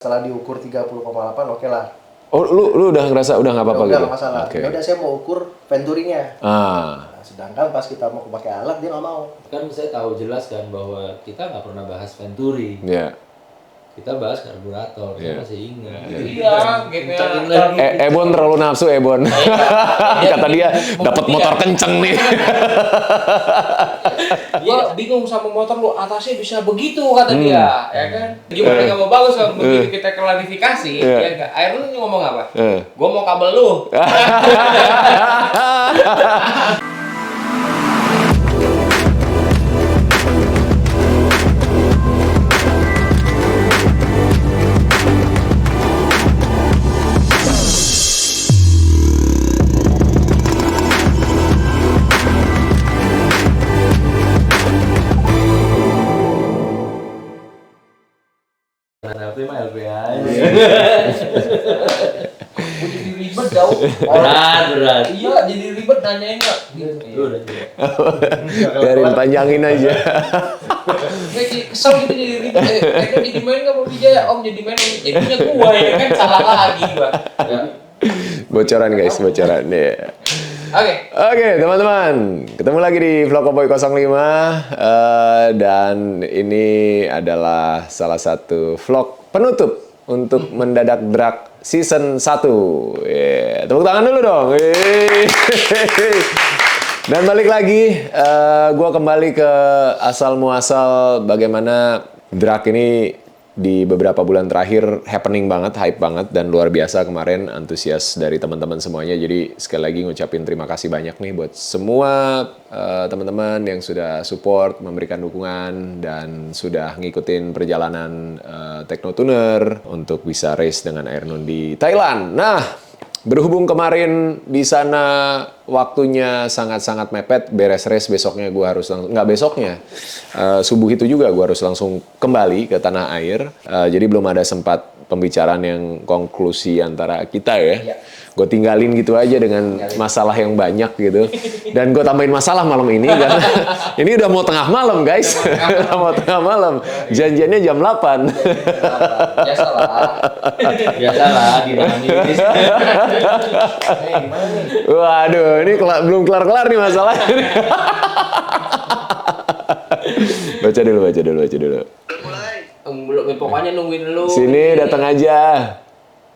Setelah diukur 30,8 oke lah. Oh, lu udah ngerasa udah nggak apa-apa gitu? Udah nggak masalah. Okay. Ya udah saya mau ukur venturinya. Nah, sedangkan pas kita mau pakai alat dia nggak mau. Kan saya tahu jelas kan bahwa kita nggak pernah bahas venturi. Iya. Kita bahas karburator, saya masih ingat. Iya, gitu. Ebon terlalu nafsu, Ebon. Kata dia dapat motor kenceng nih. Gua bingung sama motor lu, atasnya bisa begitu kata dia, ya kan? Gimana nggak mau bagus kalau begitu kita klarifikasi, ya enggak? Air lu ngomong apa? Gua mau kabel lu. LP mah LP aja. Gua jadi ribet jauh. Berat. Iya, jadi ribet nanyain nggak? Lu udah juga. Biarin panjangin aja. Kayak kesel gitu jadi ribet. Kayaknya jadi main nggak mau Wijaya, Om jadi main. Jadinya gua ya kan salah lagi gua. Bocoran guys, bocoran deh. Oke, teman-teman. Ketemu lagi di Vlog Cowboy 05 dan ini adalah salah satu vlog penutup untuk Mendadak Drag Season 1. Tepuk tangan dulu dong. Dan balik lagi, gue kembali ke asal muasal bagaimana drag ini di beberapa bulan terakhir happening banget, hype banget, dan luar biasa kemarin antusias dari teman-teman semuanya. Jadi sekali lagi ngucapin terima kasih banyak nih buat semua teman-teman yang sudah support, memberikan dukungan, dan sudah ngikutin perjalanan Teknotuner untuk bisa race dengan Airnoon di Thailand. Nah, berhubung kemarin di sana waktunya sangat-sangat mepet, beres race besoknya gue harus langsung, nggak besoknya, subuh itu juga gue harus langsung kembali ke tanah air. Jadi belum ada sempat pembicaraan yang konklusi antara kita ya. Gue tinggalin gitu aja dengan masalah yang banyak gitu. Dan gue tambahin masalah malam ini kan. Ini udah mau tengah malam guys. Udah mau tengah malam. Janjiannya jam 8. Biasalah dinamis. Waduh, ini belum kelar-kelar nih masalahnya. Baca dulu. Belum, pokoknya nungguin lu. Sini datang aja.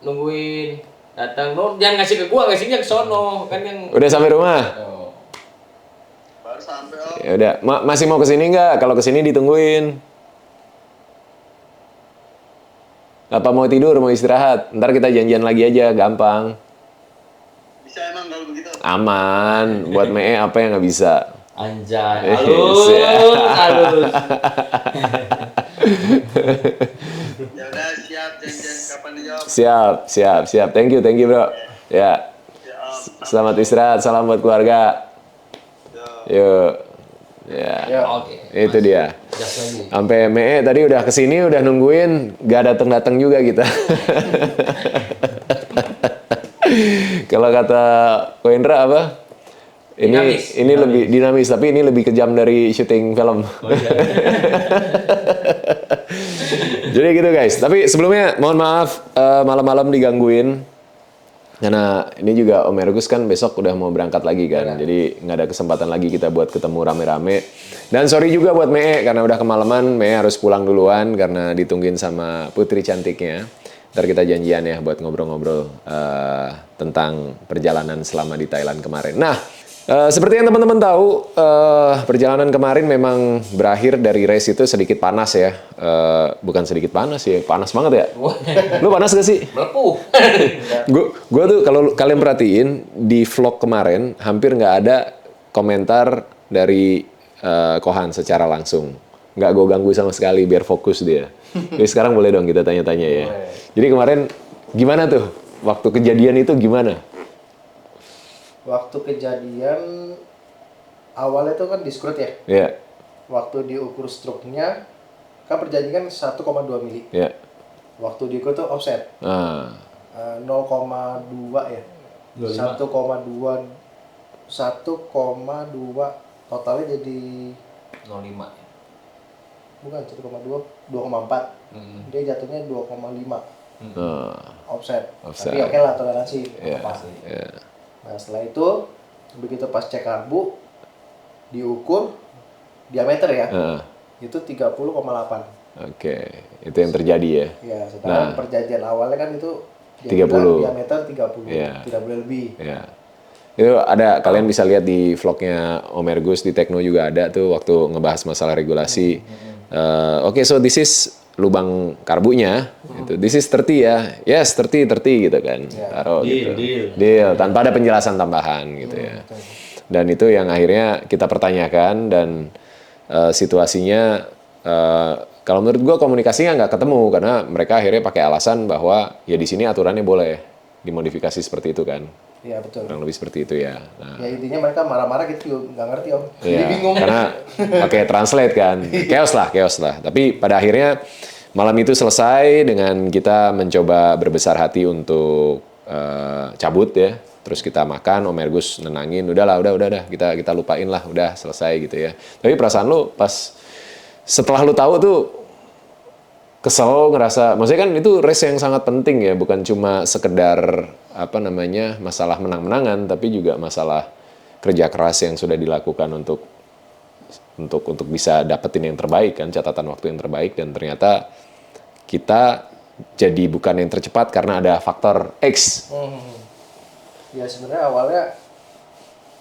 Nungguin. Datang, lu jangan ngasih ke gua, ngasihnya ke sono. Kan yang Udah sampai rumah? Baru sampai Om. Ya udah, masih mau kesini nggak? Kalau kesini ditungguin. Apa mau tidur, mau istirahat? Ntar kita janjian lagi aja, gampang. Bisa emang kalau begitu? Aman. Buat Mee apa yang nggak bisa? Anjay, Yes, ya. halus. Ya udah siap janjian kapan dijawab? Siap. Thank you bro. Ya. Ya Om. Selamat istirahat, salam buat keluarga. Yuk. Ya. Oke. Itu dia. Jas lagi. Sampai Mee tadi udah kesini, udah nungguin, gak datang juga kita. Kalau kata Ko Indra apa? Ini lebih dinamis, tapi ini lebih kejam dari syuting film. Oh, iya. Jadi gitu guys. Tapi sebelumnya mohon maaf malam-malam digangguin. Karena ini juga Om Ergus kan besok udah mau berangkat lagi kan. Jadi nggak ada kesempatan lagi kita buat ketemu rame-rame. Dan sorry juga buat Mee karena udah kemalaman. Mee harus pulang duluan karena ditungguin sama putri cantiknya. Ntar kita janjian ya buat ngobrol-ngobrol tentang perjalanan selama di Thailand kemarin. Nah, seperti yang teman-teman tahu, perjalanan kemarin memang berakhir dari race itu sedikit panas ya. Bukan sedikit panas ya, panas banget ya. Lu panas gak sih? melepuh. Gue tuh kalau kalian perhatiin di vlog kemarin hampir nggak ada komentar dari Kohan secara langsung. Nggak gue ganggu sama sekali biar fokus dia. Jadi sekarang boleh dong kita tanya-tanya ya. Jadi kemarin gimana tuh? Waktu kejadian itu gimana? Waktu kejadian awalnya tuh kan diskrut ya. Iya. Waktu diukur struknya kan perjanjian 1,2 mili. Iya. Waktu diukur tuh offset. 0,2 ya. 1,2 totalnya jadi 05. bukan 1,2 2,4. Dia jatuhnya 2,5. offset. Offset. Tapi oke lah toleransi. Iya. Pasti. Iya. Nah setelah itu begitu pas cek karbu diukur diameter ya, itu 30,8. Oke, itu yang terjadi ya. Ya, sedangkan perjanjian awalnya kan itu dia 30. bilang diameter 30, Iya. tidak boleh lebih. Ya. Itu ada, kalian bisa lihat di vlognya Om Ergus di Tekno juga ada tuh waktu ngebahas masalah regulasi. Oke, so this is lubang karbunya, gitu. This is 30 ya, yes 30 gitu kan, taruh gitu, deal, tanpa ada penjelasan tambahan gitu ya. Dan itu yang akhirnya kita pertanyakan dan situasinya kalau menurut gua komunikasinya nggak ketemu karena mereka akhirnya pakai alasan bahwa ya di sini aturannya boleh dimodifikasi seperti itu kan. Iya betul. Kurang lebih seperti itu ya. Nah, Ya intinya mereka marah-marah gitu juga nggak ngerti om. iya, Jadi bingung. karena pakai translate kan, chaos lah. Tapi pada akhirnya malam itu selesai dengan kita mencoba berbesar hati untuk cabut ya. Terus kita makan, Om Ergus nenangin, udah, kita lupain lah, udah selesai gitu ya. Tapi perasaan lu pas setelah lu tahu tuh kesel, ngerasa, maksudnya kan itu race yang sangat penting ya, bukan cuma sekedar masalah menang-menangan, tapi juga masalah kerja keras yang sudah dilakukan untuk bisa dapetin yang terbaik kan, catatan waktu yang terbaik, dan ternyata kita jadi bukan yang tercepat karena ada faktor X. Ya sebenarnya awalnya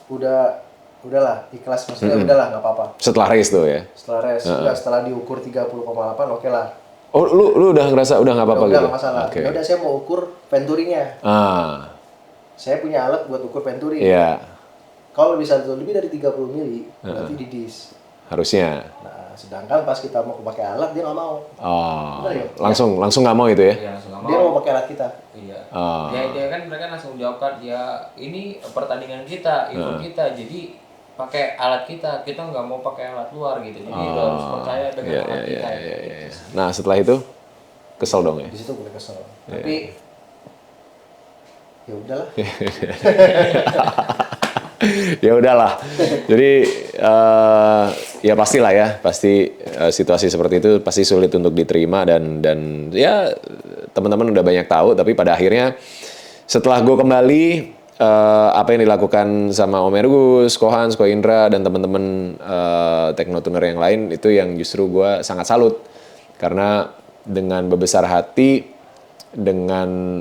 udahlah ikhlas, maksudnya udahlah nggak apa-apa. Setelah race tuh ya. Setelah race, setelah diukur 30,8 oke lah. Oh, lu udah ngerasa udah nggak apa-apa Udah gitu? nggak masalah. Oke. Ya udah saya mau ukur venturinya. Saya punya alat buat ukur venturi. Iya. Kalau bisa lebih dari 30 mili, berarti di dis. Harusnya. Nah, sedangkan pas kita mau pakai alat dia nggak mau. Oh, Benar ya? langsung nggak mau itu ya? Iya, langsung nggak Dia mau. mau pakai alat kita. Iya. Oh. Dia kan mereka langsung jawabkan ya ini pertandingan kita, event kita, jadi pakai alat kita nggak mau pakai alat luar gitu. Jadi lo harus percaya dengan alat kita. Iya. Nah, setelah itu kesel dong ya? Di situ boleh kesel. Tapi ya udahlah. Ya udahlah. Jadi ya pastilah ya, pasti situasi seperti itu pasti sulit untuk diterima dan ya teman-teman udah banyak tahu, tapi pada akhirnya setelah gue kembali apa yang dilakukan sama Om Ergus, Kohans, Ko Indra dan teman-teman Teknotuner yang lain itu yang justru gue sangat salut karena dengan berbesar hati, dengan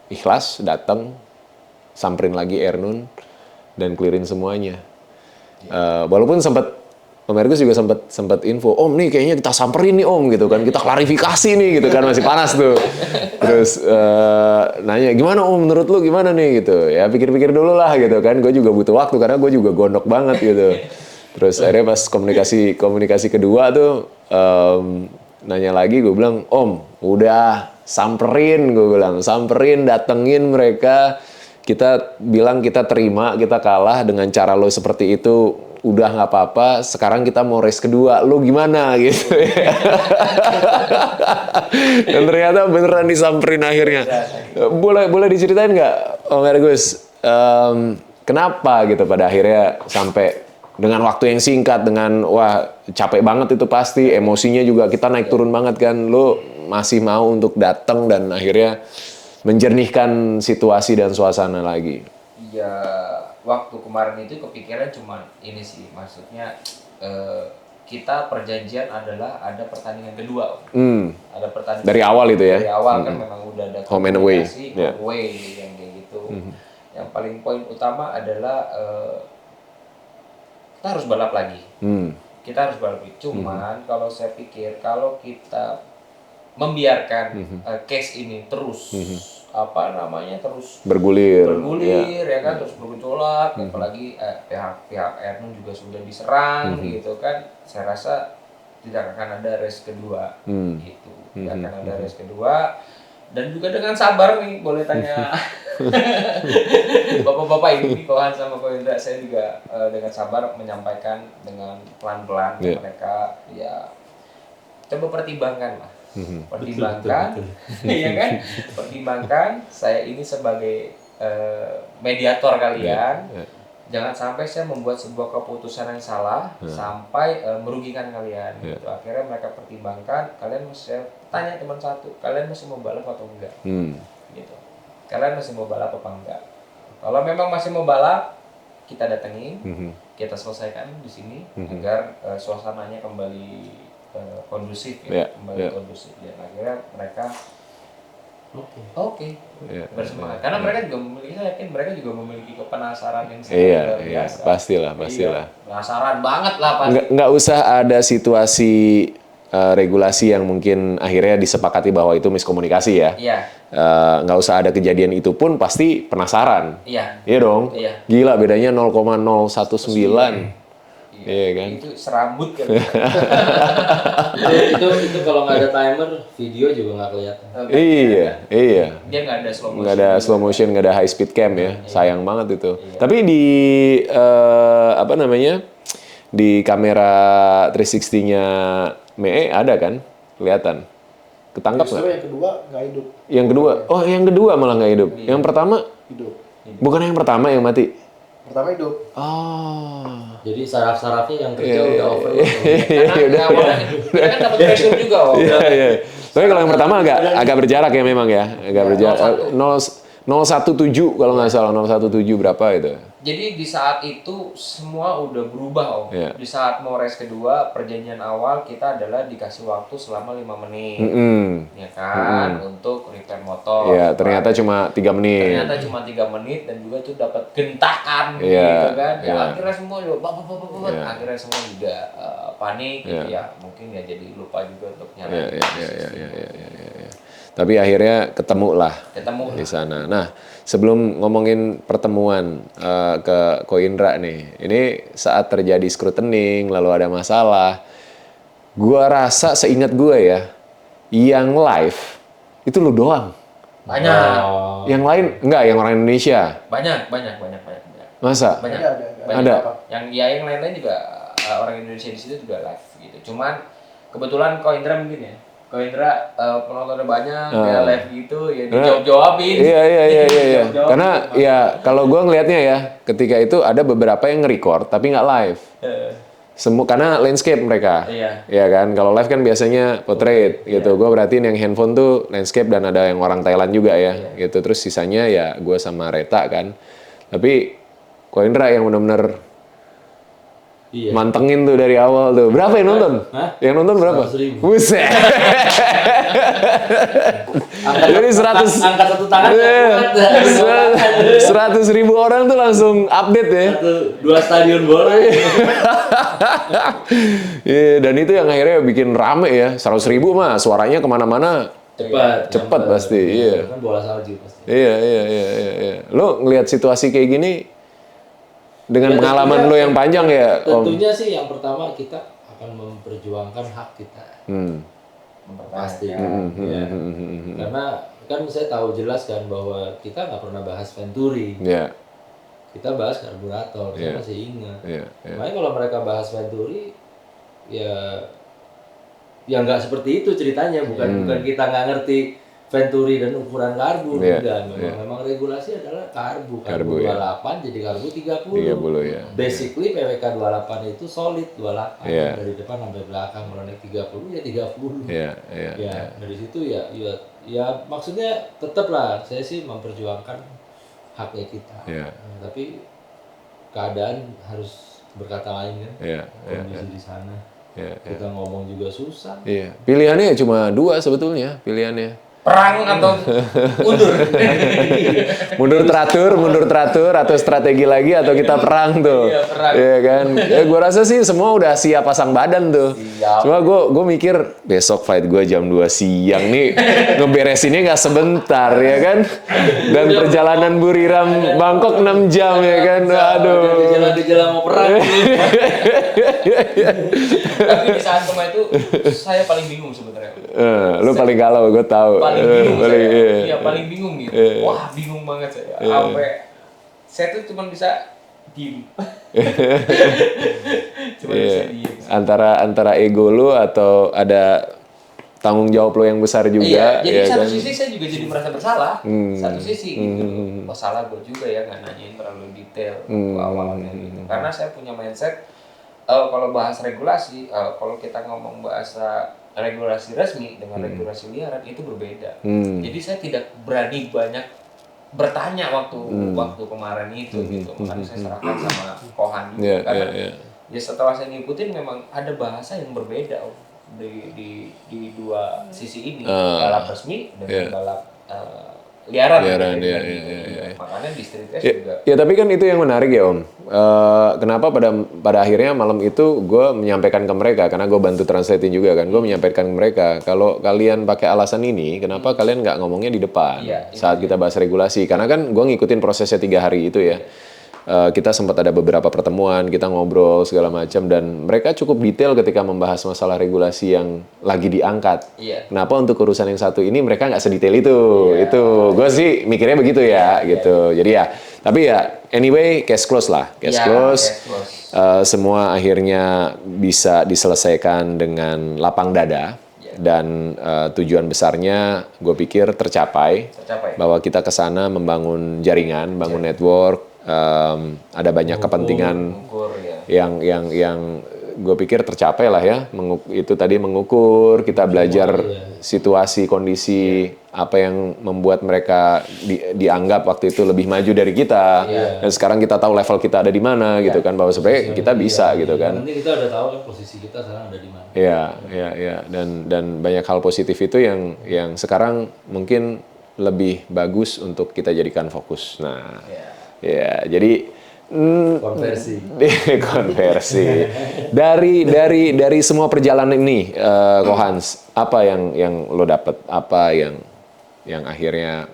ikhlas datang, samperin lagi Ernun dan clearin semuanya. Walaupun Om Ergus juga sempat info, Om nih kayaknya kita samperin nih Om gitu kan, kita klarifikasi nih gitu kan, masih panas tuh. Terus nanya gimana Om, menurut lu gimana nih gitu, ya pikir-pikir dulu lah gitu kan, gue juga butuh waktu karena gue juga gondok banget gitu. Terus akhirnya pas komunikasi kedua tuh nanya lagi, gue bilang Om udah samperin, datengin mereka. Kita bilang kita terima, kita kalah dengan cara lo seperti itu, udah nggak apa-apa. Sekarang kita mau race kedua, lo gimana gitu? Dan ternyata beneran disamperin akhirnya. Boleh diceritain nggak, Om Ergus, kenapa gitu pada akhirnya sampai dengan waktu yang singkat, dengan wah capek banget itu pasti, emosinya juga kita naik turun banget kan, lo masih mau untuk datang dan akhirnya menjernihkan situasi dan suasana lagi. Ya waktu kemarin itu kepikiran cuma ini sih, maksudnya kita perjanjian adalah ada pertandingan kedua. Ada pertandingan dari awal itu ya. Dari awal kan memang udah ada home and away, away yang kayak gitu. Yang paling poin utama adalah kita harus balap lagi. Kita harus balap lagi. Cuman kalau saya pikir kalau kita membiarkan case ini terus terus bergulir ya kan, terus bergejolak, apalagi pihak Ernun juga sudah diserang gitu kan, saya rasa tidak akan ada race kedua gitu, tidak akan ada race kedua. Dan juga dengan sabar nih, boleh tanya bapak-bapak ini Kohan sama Ko Indra, saya juga dengan sabar menyampaikan dengan pelan-pelan ke mereka, ya coba pertimbangkan lah. Pertimbangkan, ya kan? Pertimbangkan saya ini sebagai mediator kalian, jangan sampai saya membuat sebuah keputusan yang salah sampai merugikan kalian. Gitu. Akhirnya mereka pertimbangkan, kalian saya tanya teman satu, kalian masih mau balap atau enggak? Gitu. Kalian masih mau balap apa enggak? Kalau memang masih mau balap, kita datengin, kita selesaikan di sini agar suasananya kembali kondusif, kembali kondusif. Dan akhirnya mereka Oke. Bersemangat. Karena mereka juga memiliki, saya yakin mereka juga memiliki kepenasaran yang sangat luar biasa. Pastilah. Iya, penasaran banget lah pasti. Nggak usah ada situasi regulasi yang mungkin akhirnya disepakati bahwa itu miskomunikasi ya. Iya. Nggak usah ada kejadian itu pun pasti penasaran. Iya. Iya dong. Iya. Gila bedanya 0,019. Iya kan. Itu serambut kan. itu kalau nggak ada timer, video juga nggak kelihatan. Iya. Dia nggak ada slow motion. Nggak ada slow motion, nggak ada high speed cam ya. Sayang banget itu. Tapi di apa namanya? Di kamera 360-nya ME ada kan? Kelihatan. Ketangkap Justru nggak? yang kedua nggak hidup. Yang kedua? Oh, yang kedua malah nggak hidup. Yang pertama? Hidup. Bukan yang pertama yang mati? Pertama hidup. Oh. Jadi saraf-sarafnya yang kerja udah over. Dia kan dapat pressure juga. Iya. Tapi kalau yang pertama agak berjarak ya memang ya. Agak berjarak. 017 kalau nggak salah, 017 berapa itu? Jadi di saat itu semua udah berubah Om. Iya. Di saat mau race kedua, perjanjian awal kita adalah dikasih waktu selama 5 menit. Ya kan, untuk repair motor. Iya, ternyata cuma 3 menit. Ternyata cuma 3 menit dan juga itu dapat gentakan Iya, gitu kan. Ya, iya. akhirnya semua juga Iya. akhirnya semua juga panik gitu ya. Mungkin ya jadi lupa juga untuk nyalain. Iya. Tapi akhirnya ketemu lah Ketemu di sana. Nah, sebelum ngomongin pertemuan ke Ko Indra nih, ini saat terjadi scrutining lalu ada masalah, gua rasa seingat gua ya, yang live itu lu doang. banyak. Yang lain enggak, yang orang Indonesia. Banyak. Masa? Banyak. Ada. Yang lain-lain juga orang Indonesia di situ juga live gitu. Cuman kebetulan Ko Indra mungkin ya. Ko Indra penontonnya banyak, dia live gitu ya dijawab-jawabin. Iya. Karena ya kalau gua ngelihatnya ya, ketika itu ada beberapa yang nge-record tapi nggak live. Semua karena landscape mereka. Iya. Ya kan, kalau live kan biasanya portrait gitu. Gua berartiin yang handphone tuh landscape dan ada yang orang Thailand juga ya, gitu. Terus sisanya ya gua sama Reta kan. Tapi Ko Indra yang benar-benar mantengin tuh dari awal tuh. Berapa yang nonton? Hah? Yang nonton berapa? 100.000. Buset. Jadi 100 angkat satu tangan. 100.000 orang tuh langsung update ya. 2 stadion bola. Iya, dan itu yang akhirnya bikin rame ya. 100.000 mah suaranya kemana-mana cepat pasti. Iya. Kan bola salju pasti. Iya. Lo ngelihat situasi kayak gini dengan Ya, pengalaman lo yang panjang ya, Om? Tentunya sih yang pertama kita akan memperjuangkan hak kita. Pasti. Ya. Karena kan saya tahu jelas kan bahwa kita nggak pernah bahas Venturi. Iya. Kita bahas karburator, saya masih ingat. Iya. Makanya kalau mereka bahas Venturi, ya nggak seperti itu ceritanya. Bukan kita nggak ngerti Venturi dan ukuran karbu. Enggak, memang regulasi adalah karbu 28 jadi karbu 30. Ya. Basically PWK 28 itu solid 28 Iya. dari depan sampai belakang. Kalau naik 30 ya 30. Iya. Ya, dari situ ya maksudnya tetap lah saya sih memperjuangkan haknya kita. Iya. Tapi keadaan harus berkata lain kan. Iya. Kondisi di sana. Kita ngomong juga susah. Iya. Pilihannya cuma 2 sebetulnya, pilihannya. Perang atau mundur. mundur teratur atau strategi lagi atau kita perang tuh. Iya, perang. Iya kan? Ya gue rasa sih semua udah siap pasang badan tuh. Siap. Cuma gue mikir besok fight gue jam 2 siang nih ngeberesinnya nggak sebentar ya kan? Dan perjalanan Buriram Bangkok 6 jam ya kan? Aduh. Gejala-gejala mau perang. Tapi di saat kemarin itu saya paling bingung sebenarnya. Lu paling galau gue tahu. Paling bingung saya. Iya. Iya, paling bingung gitu. Wah, bingung banget saya. Sampai saya tuh cuma bisa diem. Cuma bisa diem. Antara ego lu atau ada tanggung jawab lo yang besar juga. Iya, jadi ya satu kan? sisi saya juga jadi merasa bersalah. Satu sisi gitu. Masalah gue juga ya nggak nanyain terlalu detail awalnya gitu. Karena saya punya mindset kalau bahas regulasi, kalau kita ngomong bahasa regulasi resmi dengan regulasi liaran itu berbeda. Jadi saya tidak berani banyak bertanya waktu kemarin itu gitu. Makanya saya serahkan sama Kohan juga karena ya setelah saya ngikutin memang ada bahasa yang berbeda di dua sisi ini, balap resmi dan balap liaran. Makanya di street race juga. Ya tapi kan itu yang menarik ya Om. Kenapa pada akhirnya malam itu gue menyampaikan ke mereka, karena gue bantu translating juga kan, gue menyampaikan ke mereka kalau kalian pakai alasan ini, kenapa kalian nggak ngomongnya di depan saat kita bahas regulasi? Karena kan gue ngikutin prosesnya 3 hari itu ya. Kita sempat ada beberapa pertemuan, kita ngobrol segala macam, dan mereka cukup detail ketika membahas masalah regulasi yang lagi diangkat. Kenapa untuk urusan yang satu ini mereka nggak sedetail itu? Itu gue sih mikirnya begitu ya, gitu. Jadi ya, tapi ya anyway case close lah, case close. Semua akhirnya bisa diselesaikan dengan lapang dada. Dan tujuan besarnya gue pikir tercapai. Bahwa kita ke sana membangun jaringan, bangun network. Ada banyak kepentingan yang gue pikir tercapai lah ya. Itu tadi mengukur, kita belajar situasi, kondisi apa yang membuat mereka dianggap waktu itu lebih maju dari kita. Dan sekarang kita tahu level kita ada di mana gitu kan, bahwa sebenarnya kita bisa gitu kan. Nanti kita udah tahu kan posisi kita sekarang ada di mana. Iya. Dan banyak hal positif itu yang sekarang mungkin lebih bagus untuk kita jadikan fokus. Nah, ya jadi konversi. Dari semua perjalanan ini, Kohans, apa yang lo dapet? Apa yang akhirnya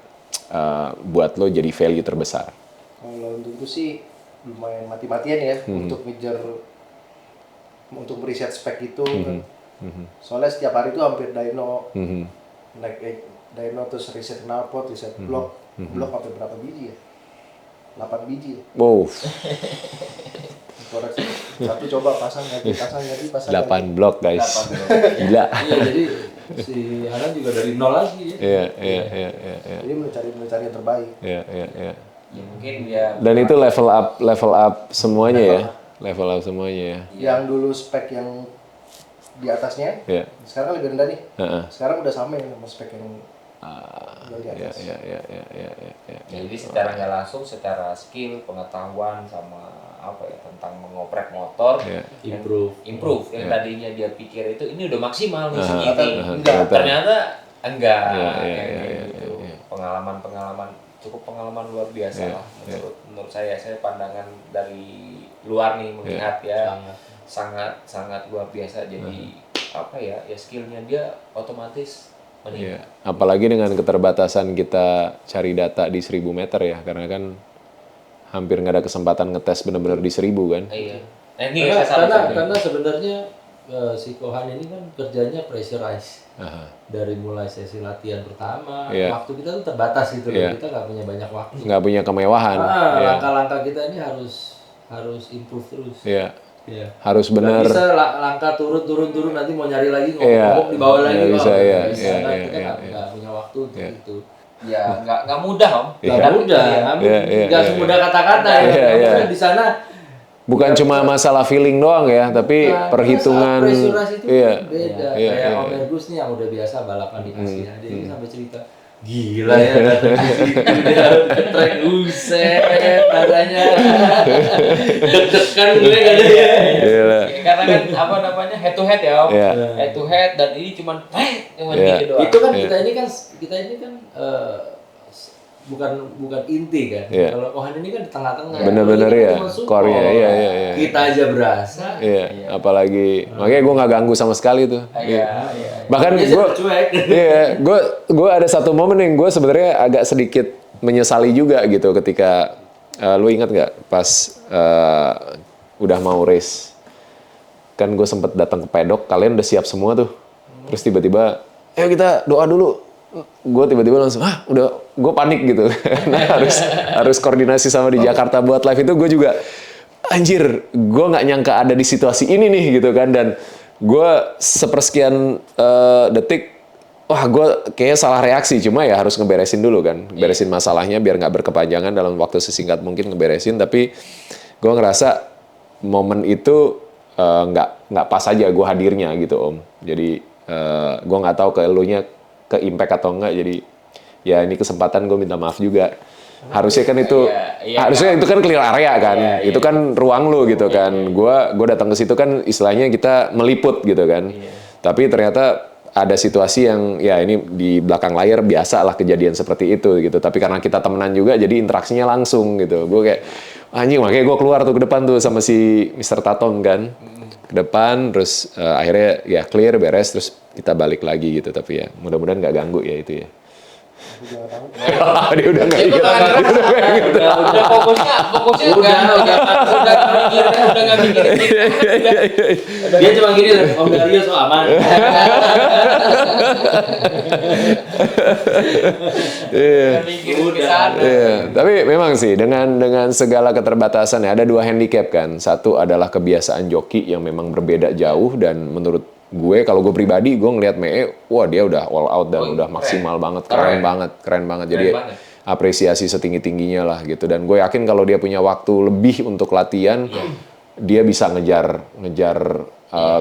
buat lo jadi value terbesar? Kalau untuk itu sih lumayan mati-matian ya untuk ngejar, untuk meriset spek itu. Soalnya setiap hari itu hampir dyno, naik dyno terus riset knalpot, riset blok sampai berapa biji ya? 8 biji. Wow. Koreksi. Satu coba pasang ganti. 8 blok guys. Gila. Iya, jadi si Hanan juga dari nol lagi ya. Iya. Jadi mencari yang terbaik. Iya. Ya mungkin ya. Dan itu level up semuanya ya. Level up semuanya ya. Yang dulu spek yang di atasnya, sekarang lebih rendah nih. Sekarang udah sama ya sama spek yang di atas. Jadi secara nggak langsung, secara skill, pengetahuan sama apa ya tentang mengoprek motor, improve. Yang tadinya dia pikir itu ini udah maksimal nih segini, ternyata enggak. Gitu. Pengalaman cukup pengalaman luar biasa lah menurut saya pandangan dari luar nih melihat sangat luar biasa. Jadi apa ya skillnya dia otomatis. Apalagi dengan keterbatasan kita cari data di 1000 meter ya, karena kan hampir nggak ada kesempatan ngetes benar-benar di 1000 kan. Karena sebenarnya si Kohan ini kan kerjanya pressurize. Dari mulai sesi latihan pertama, waktu kita tuh terbatas gitu loh, kita nggak punya banyak waktu. Nggak punya kemewahan. Langkah-langkah kita ini harus improve terus. Harus benar. Nggak bisa langkah turun nanti mau nyari lagi ngomong di bawah lagi. Kita nggak punya waktu untuk itu. Ya nggak mudah Om. Nggak semudah kata-kata ya. Di sana bukan cuma masalah feeling doang ya, tapi perhitungan. Pressurasi itu beda. Kayak Om Ergus nih yang udah biasa balapan di Asia, dia sampai cerita gila ya trek uset katanya deg-degan gue katanya. Karena kan apa namanya head to head ya Om. Head to head dan ini cuma gitu doang. Itu kan kita ini kan bukan inti kan. Kalau Kohan ini kan di tengah-tengah. Bener-bener ya. Core-nya kita aja berasa. Apalagi makanya gue nggak ganggu sama sekali tuh. Bahkan gue ada satu momen yang gue sebenarnya agak sedikit menyesali juga gitu ketika lu ingat nggak pas udah mau race, kan gue sempet datang ke pedok, kalian udah siap semua tuh, terus tiba-tiba ayo kita doa dulu. Gue tiba-tiba langsung gue panik gitu. Nah, harus koordinasi sama di Jakarta buat live itu. Gue juga anjir, gue nggak nyangka ada di situasi ini nih gitu kan. Dan gue sepersekian detik wah gue kayaknya salah reaksi, cuma ya harus ngeberesin dulu kan, beresin masalahnya biar nggak berkepanjangan dalam waktu sesingkat mungkin ngeberesin. Tapi gue ngerasa momen itu nggak pas aja gue hadirnya gitu Om. Jadi gue nggak tahu ke elunya ke impact atau enggak. Jadi ya ini kesempatan gue minta maaf juga. Harusnya kan itu harusnya itu kan clear area kan, itu kan ruang lu gitu kan. Gue datang ke situ kan istilahnya kita meliput gitu kan. Tapi ternyata ada situasi yang ya ini di belakang layar biasa lah kejadian seperti itu gitu. Tapi karena kita temenan juga jadi interaksinya langsung gitu. Gue kayak anjing, makanya gue keluar tuh ke depan tuh sama si Mr. Tatom kan. Ke depan terus akhirnya ya clear, beres, terus kita balik lagi gitu. Tapi ya mudah-mudahan nggak ganggu ya itu ya. Dia udah nggak ingat. Udah fokusnya udah nggak mikirin. Dia cuma gini, Om Dario so aman. Mikirin ke sana. Iya, tapi memang sih dengan segala keterbatasan ya ada 2 handicap kan. Satu adalah kebiasaan joki yang memang berbeda jauh, dan menurut gue kalau gue pribadi gue ngelihat Mee, wah dia udah all out dan udah maksimal banget, keren banget. Jadi apresiasi setinggi-tingginya lah gitu. Dan gue yakin kalau dia punya waktu lebih untuk latihan, dia bisa ngejar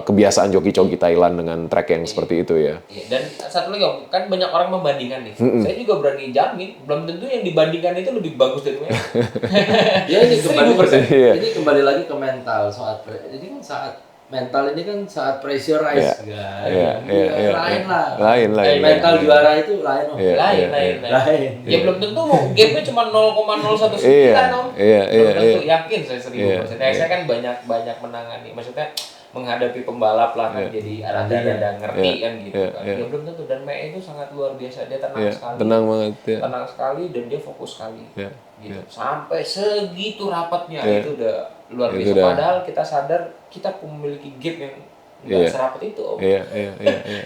kebiasaan joki-joki Thailand dengan track yang seperti itu ya. Dan satu lagi Om, kan banyak orang membandingkan nih. Saya juga berani jamin, belum tentu yang dibandingkan itu lebih bagus dari mereka. Ya ini kembali lagi ke mental ini kan mental ini kan saat pressurize kan. Lain lah. Mental juara itu lain Om. Lain. Ya belum tentu game-nya cuma 0,019 Om. Belum tentu, yakin saya 1000%. Saya kan banyak menangani. Maksudnya menghadapi pembalap lah kan, jadi ada ngerti kan gitu kan. Ya belum tentu, dan Mee itu sangat luar biasa, dia tenang sekali. Tenang banget ya. Tenang sekali dan dia fokus sekali. Gitu. Sampai segitu rapatnya itu udah luar biasa. Padahal kita sadar kita memiliki game yang nggak serapat itu Om.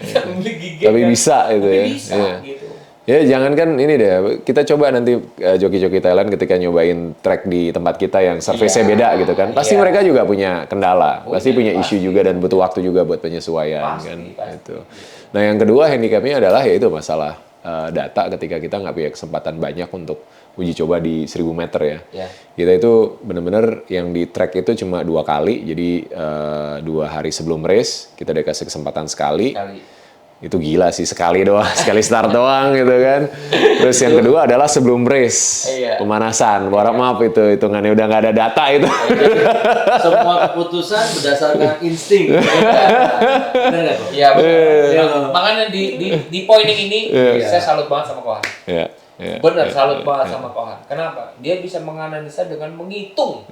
Kita memiliki game tapi bisa itu ya. Bisa gitu. Ya jangankan ini deh, kita coba nanti joki-joki Thailand ketika nyobain track di tempat kita yang surface-nya beda gitu kan. Pasti mereka juga punya kendala, pasti punya isu juga dan butuh waktu juga buat penyesuaian kan. Itu. Nah yang kedua handicapnya adalah yaitu masalah data ketika kita nggak punya kesempatan banyak untuk uji coba di 1000 meter ya. Kita itu benar-benar yang di track itu cuma 2 kali, jadi 2 hari sebelum race kita dikasih kesempatan sekali. Itu gila sih, sekali doang, sekali start doang gitu kan. Terus yang kedua adalah sebelum race, pemanasan, warm up itu hitungannya udah nggak ada data itu. Semua keputusan berdasarkan insting. Benar nggak? Iya benar. Makanya di poin yang ini saya salut banget sama Kohan. Benar, salut banget sama Kohan. Kenapa? Dia bisa menganalisa dengan menghitung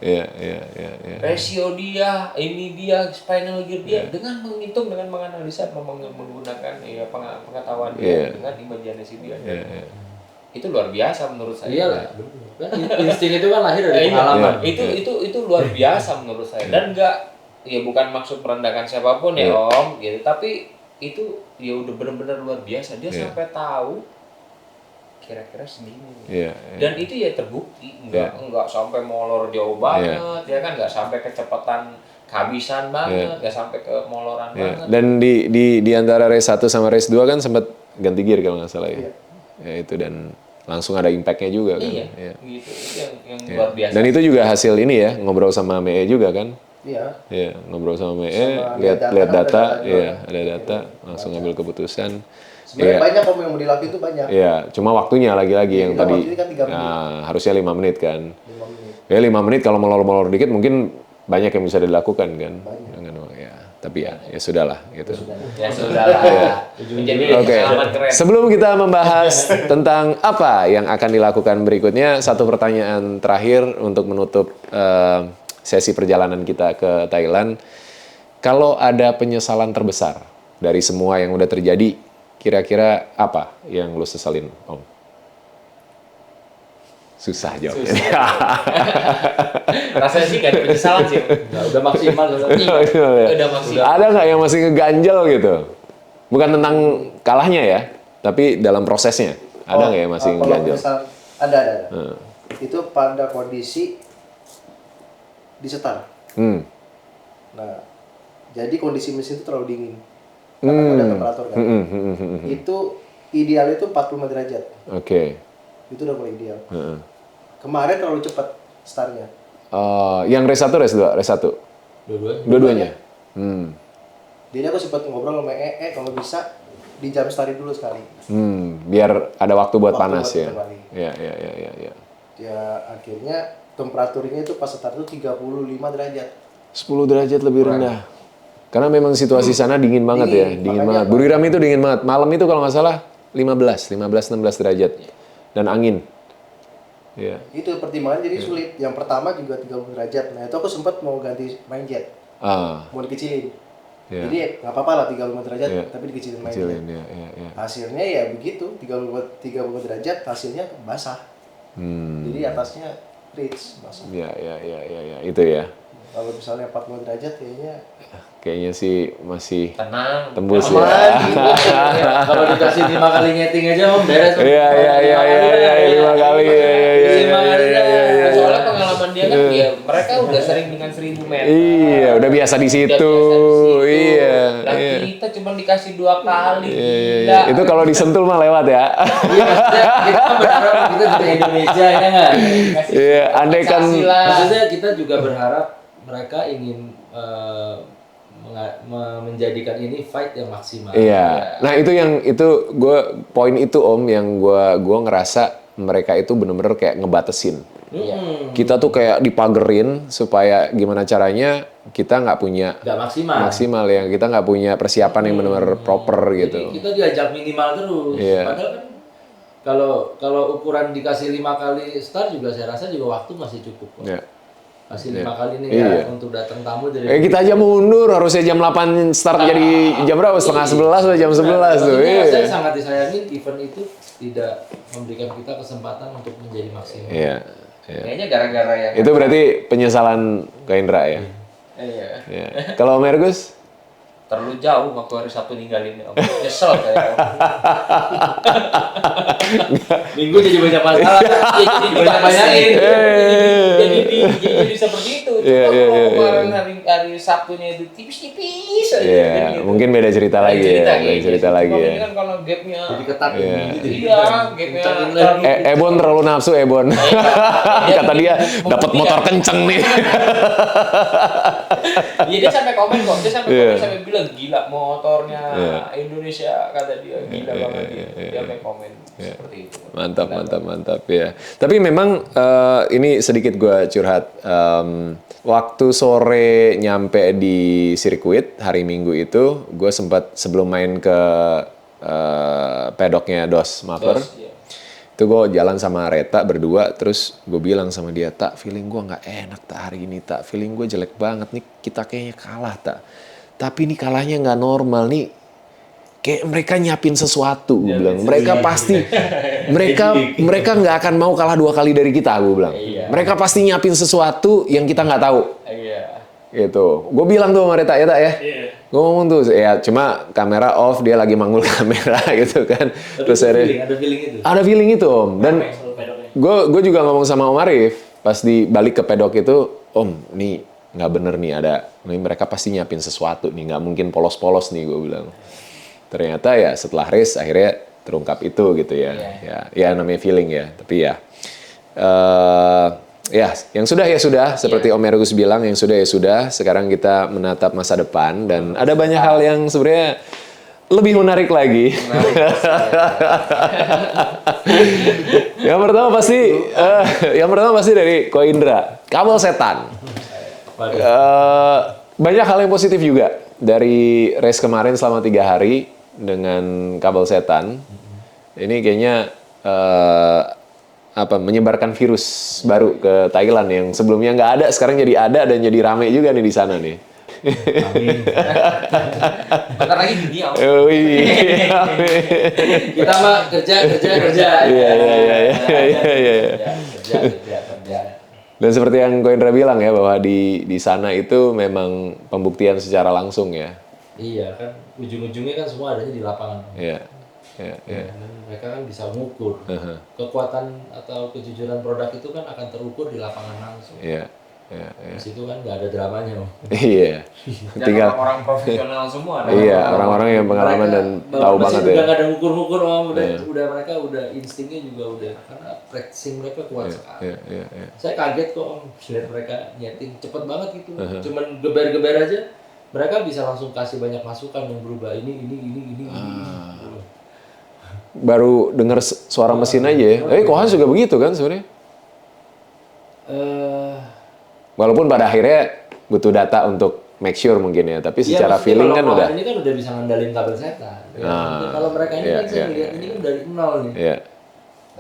ratio dia, ini dia, final gear dia, dengan menghitung, dengan menganalisa, menggunakan pengetahuan dia dengan imajinasi dia. Itu luar biasa menurut saya. Iyalah. Insting itu kan lahir dari pengalaman. Itu luar biasa menurut saya. Dan bukan maksud merendahkan siapapun ya Om, gitu. Tapi itu ya udah benar-benar luar biasa. Dia sampai tahu kira-kira segini. Dan itu ya terbukti, enggak sampai molor jauh banget, ya kan, enggak sampai kecepatan kehabisan banget, enggak sampai ke moloran banget. Dan di antara race 1 sama race 2 kan sempat ganti gear kalau nggak salah ya. Ya itu, dan langsung ada impact-nya juga kan. Gitu. Itu yang luar biasa. Dan itu juga hasil ini ya, ngobrol sama Mee juga kan. Iya, ngobrol sama Mee, lihat data, ada data, langsung ngambil keputusan. Sebenarnya banyak Om yang mau dilatih itu banyak. Iya, cuma waktunya lagi-lagi yang tadi. Kan 3 menit. Nah, harusnya 5 menit kan. 5 menit. Ya 5 menit kalau molor-molor dikit mungkin banyak yang bisa dilakukan kan. Ya, tapi ya sudahlah gitu. Ya sudahlah. Menjadi pengalaman keren. Sebelum kita membahas tentang apa yang akan dilakukan berikutnya, satu pertanyaan terakhir untuk menutup sesi perjalanan kita ke Thailand. Kalau ada penyesalan terbesar dari semua yang udah terjadi, kira-kira apa yang lu sesalin, Om? Susah jawabnya. Rasanya sih gak ada penyesalan sih. Udah maksimal. Udah maksimal. Ada nggak yang masih ngeganjel gitu? Bukan tentang kalahnya ya, tapi dalam prosesnya. Ada nggak yang masih ngeganjel? Ada. Itu pada kondisi disetar. Nah, jadi kondisi mesin itu terlalu dingin. karena ada temperatur kan. Itu ideal itu 45 derajat. Oke. Itu udah mulai ideal. Kemarin terlalu cepat startnya. Yang race 1, race 2, race 1? Dua-duanya? Jadi aku sempat ngobrol sama kalau bisa di jam start dulu sekali. Biar ada waktu buat panas buat ya. kembali. Iya. Ya akhirnya temperaturnya itu pas start itu 35 derajat. 10 derajat lebih rendah. Karena memang situasi sana dingin banget ya, dingin banget. Buriram itu dingin banget. Malam itu kalau nggak salah 15-16 derajat. Dan angin. Iya. Itu pertimbangan jadi sulit. Yang pertama juga 30 derajat. Nah itu aku sempat mau ganti main jet. Mau dikecilin. Iya. Jadi nggak apa-apa lah 35 derajat, tapi dikecilin main jet. Iya. Hasilnya ya begitu, 30 derajat hasilnya basah. Jadi atasnya rich basah. Iya. Itu ya. Kalau misalnya 40 derajat Kayaknya sih masih Tenang. tembus aman ya. gitu. Kalau dikasih 5 kali nyeting aja om beres. Iya, 5 kali. Iya. Soalnya pengalaman dia kan ya mereka udah sering dengan 1000 meter. Iya, udah biasa di situ. Iya. Dan kita cuma dikasih 2 kali. Iya. Itu kalau disentul mah lewat ya. Iya maksudnya kita kan berharap kita dari Indonesia ya nggak? Iya, andai kan Maksudnya kita juga berharap mereka ingin menjadikan ini fight yang maksimal. Iya. Nah, poin itu Om yang gue ngerasa mereka itu bener-bener kayak ngebatesin. Kita tuh kayak dipagerin supaya gimana caranya kita nggak punya Nggak maksimal ya, kita nggak punya persiapan yang benar-benar proper gitu. Jadi kita diajak minimal terus. Iya. Padahal kan kalau ukuran dikasih 5 kali start juga saya rasa juga waktu masih cukup kok. Iya. Kasih 5 kali nih Iya. ya untuk datang tamu dari Kita aja mundur, harusnya jam 8 start jadi jam berapa? Setengah 11 atau jam 11 tuh. Maksudnya Iya. saya sangat disayangin event itu tidak memberikan kita kesempatan untuk menjadi maksimal. Iya. Kayaknya gara-gara yang Itu berarti penyesalan ke Indra ya. iya. Iya. Kalau Om Ergus? Terlalu jauh waktu hari Sabtu ninggalin Om. Nyesel kayak Om. Minggu jadi banyak masalah, jadi banyak-banyakin. Jadi seperti itu. Kalau kemarin hari Sabtunya itu tipis-tipis aja. Iya, gitu. mungkin beda cerita lagi ya. Beda cerita lagi Cuma ya. ini kan kalau gapnya Jadi ketat jadi iya, gapnya lagi. Ebon terlalu nafsu, Ebon. Kata dia dapat motor kenceng nih. Iya dia sampai komen kok, dia sampai Iya. komen sampai bilang gila motornya Indonesia kata dia gila banget gitu. Dia sampai komen seperti itu. Mantap ya. Tapi memang ini sedikit gue curhat. Waktu sore nyampe di sirkuit hari Minggu itu, gue sempat sebelum main ke pedoknya Dos Mapper. Iya. Itu gue jalan sama Reta berdua, terus gue bilang sama dia, tak feeling gue nggak enak tak hari ini, tak feeling gue jelek banget nih, kita kayaknya kalah tak. Tapi ini kalahnya nggak normal nih. Kayak mereka nyiapin sesuatu, gue bilang. Mereka pasti, mereka nggak akan mau kalah 2 kali dari kita, gue bilang. Mereka pasti nyiapin sesuatu yang kita nggak tahu. Iya. Gitu. Gue bilang tuh sama Reta, ya tak ya? Gue ngomong tuh, ya cuma kamera off, dia lagi manggul kamera gitu kan. Terus ada feeling itu. ada feeling itu Om. Dan gue juga ngomong sama Om Arif, pas balik ke pedok itu, Om, nih nggak bener nih nih mereka pasti nyiapin sesuatu nih, nggak mungkin polos-polos nih, gue bilang. Ternyata ya setelah race akhirnya terungkap itu gitu ya. Ya namanya feeling ya. Tapi ya ya yang sudah ya sudah, seperti Om Ergus bilang, yang sudah ya sudah. Sekarang kita menatap masa depan dan ada banyak hal yang sebenarnya lebih menarik lagi. Yang pertama pasti dari Ko Indra, kabel setan. Banyak hal yang positif juga dari race kemarin selama 3 hari dengan kabel setan. Ini kayaknya menyebarkan virus baru ke Thailand yang sebelumnya nggak ada, sekarang jadi ada dan jadi rame juga nih di sana nih. Bentar lagi dunia. Kita mah kerja. Iya. Kerja. Dan seperti yang Ko Indra bilang ya, bahwa di sana itu memang pembuktian secara langsung ya. Iya kan, ujung-ujungnya kan semua adanya di lapangan. Iya. Dan mereka kan bisa mengukur kekuatan atau kejujuran produk itu kan akan terukur di lapangan langsung. Iya. Di situ kan nggak ada dramanya. Iya. Dan Tinggal orang-orang profesional semua. iya, orang-orang yang pengalaman dan tahu banget udah ya. nggak ada ngukur-ngukur udah mereka udah instingnya juga udah karena practicing mereka kuat sekali. Iya. Saya kaget kok lihat mereka nyeting cepet banget gitu. Cuman geber-geber aja mereka bisa langsung kasih banyak masukan yang berubah ini. Baru dengar suara mesin aja ya. Kohan juga begitu kan sebenarnya. Walaupun pada akhirnya butuh data untuk make sure mungkin ya, tapi secara maksudnya feeling kan kalau udah. ini kan udah bisa ngandalin kabel setan. Kalau mereka ini kan saya lihat ini kan dari nol nih. Iya.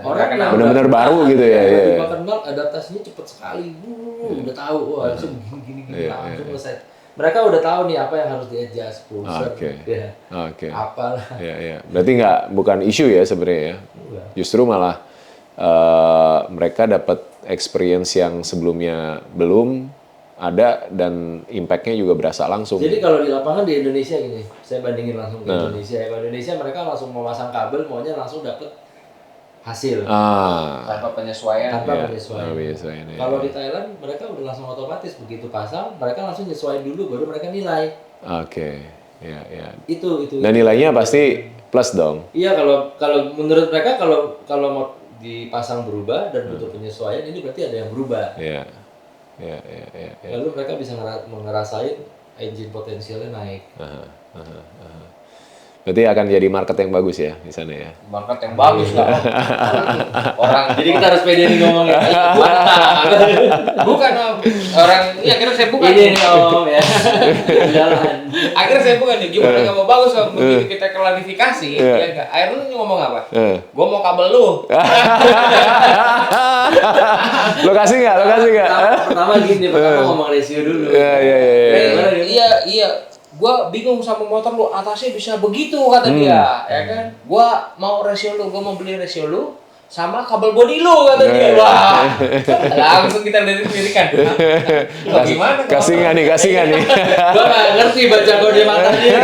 Orang yang Benar-benar baru gitu ya. tiba kenal adaptasinya cepet sekali. Udah tahu harusnya gini langsung selesai. Mereka udah tahu nih apa yang harus di-adjust pulser. Oke. Apalah. Iya. Berarti bukan isu ya sebenarnya ya. Justru malah mereka dapat experience yang sebelumnya belum ada dan impact-nya juga berasa langsung. Jadi kalau di lapangan di Indonesia gini, saya bandingin langsung ke Indonesia. Kalau Indonesia mereka langsung memasang kabel, maunya langsung dapat hasil. Tanpa penyesuaian. Penyesuaian. Kalau di Thailand mereka udah langsung otomatis begitu pasang, mereka langsung nyesuaiin dulu baru mereka nilai. Oke. Iya. Itu. Dan nilainya pasti plus dong. Iya, kalau menurut mereka kalau mau dipasang berubah dan butuh penyesuaian ini berarti ada yang berubah. Iya. Lalu mereka bisa ngerasain engine potensialnya naik. Berarti akan jadi market yang bagus ya di sana ya. Market yang bagus lah. Orang Jadi kita harus pede nih ngomongin. bukan orang ya akhirnya saya bukan Ini nih om ya. Jalan. Akhirnya saya bukan nih gimana nggak mau bagus kalau begitu kita klarifikasi ya enggak. Akhirnya lu ngomong apa? Gua mau kabel lu. Lokasi nggak? Pertama ngomong ratio dulu. Iya. Gua bingung sama motor lu, atasnya bisa begitu kata dia, ya kan? Gua mau ratio lu, gua mau beli ratio lu sama kabel body lu kata dia. Wah. Langsung kita lirik-lirikan. Gimana? Kasih nggak nih? Gua nggak ngerti baca kode matanya.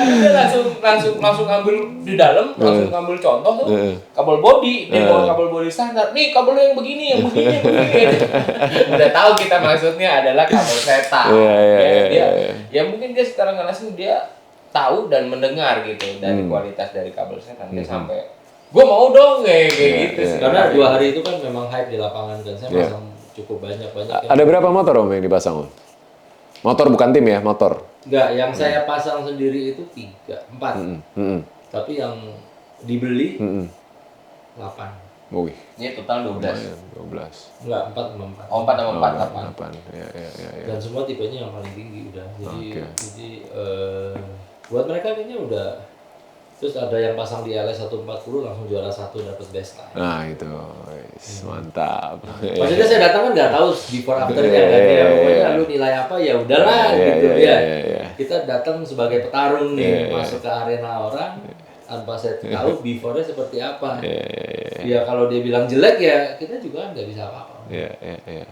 Dia langsung ngambil di dalam, langsung ngambil contoh tuh kabel body, dia bawa kabel body standar. Nih kabel yang begini. Udah tahu kita maksudnya adalah kabel setan. Ya mungkin dia secara nggak langsung dia tahu dan mendengar gitu dari kualitas dari kabel setan. Dia sampai, gua mau dong kayak gitu sih. Karena 2 hari itu kan memang hype di lapangan dan saya pasang cukup banyak. Ada berapa motor om yang dipasang om? Motor bukan tim ya, motor. Enggak, yang saya pasang sendiri itu 4. Tapi yang dibeli 8. Wih. Ini total 12. 12. Enggak, 4 sama 4. Oh, 4 sama 4. 8. Ya. Dan semua tipenya yang paling tinggi udah. Jadi buat mereka kayaknya udah. Terus ada yang pasang di LS 140 langsung juara 1 dapat best time. Nah itu, mantap. Maksudnya saya datang kan nggak tahu before afternya kan ya. Pokoknya lu nilai apa ya udahlah gitu ya. Kita datang sebagai petarung nih masuk ke arena orang tanpa saya tahu before-nya seperti apa. Ya kalau dia bilang jelek ya kita juga nggak bisa apa-apa.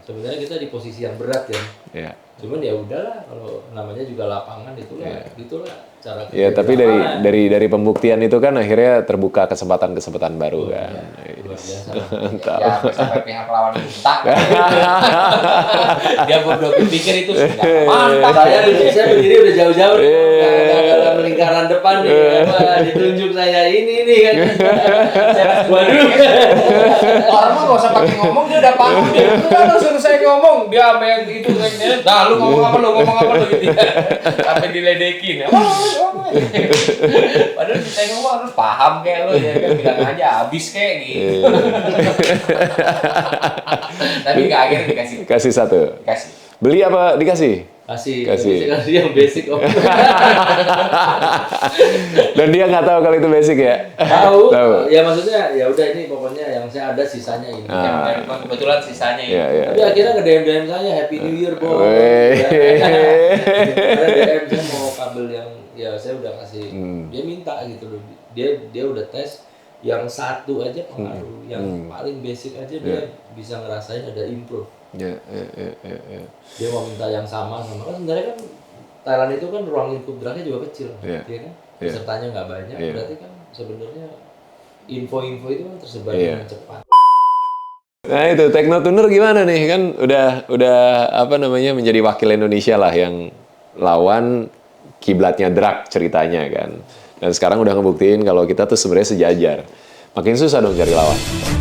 Sebenarnya kita di posisi yang berat ya. Cuman ya udahlah kalau namanya juga lapangan itulah cara Ya tapi dari pembuktian itu kan akhirnya terbuka kesempatan baru kan. Luar biasa. Ya sampai pihak lawan minta. Dia bodoh pikir itu sudah mantap. Saya berdiri udah jauh-jauh dalam lingkaran depan nih ditunjuk saya ini nih kan. Waduh. Orang mah nggak usah pakai ngomong dia udah paham dia. Udah suruh saya ngomong dia apa yang itu dia. Nah lu ngomong apa lu gitu. Sampai diledekin. Padahal kita ngomong harus paham kayak lo ya kan bilang aja habis kayak gitu. Tapi nggak akhirnya dikasih. Kasih 1. Kasih. Beli apa dikasih? Kasih yang basic om. Dan dia nggak tahu kalau itu basic ya? Tahu. Ya maksudnya ya udah ini pokoknya yang saya ada sisanya ini. Yang kebetulan sisanya ini. Tapi akhirnya nge-DM saya Happy New Year bro. Karena DM saya mau kabel yang ya saya udah kasih. Dia minta gitu loh. Dia udah tes yang 1 aja pengaruh. Yang paling basic aja dia bisa ngerasain ada improve. Dia mau minta yang sama kan sebenarnya kan Thailand itu kan ruang lingkup geraknya juga kecil, ya kan? Pesertanya nggak banyak, berarti kan sebenarnya info-info itu kan tersebar dengan cepat. Nah itu Teknotuner gimana nih, kan udah apa namanya menjadi wakil Indonesia lah yang lawan kiblatnya Drak ceritanya kan. Dan sekarang udah ngebuktiin kalau kita tuh sebenarnya sejajar. Makin susah dong cari lawan.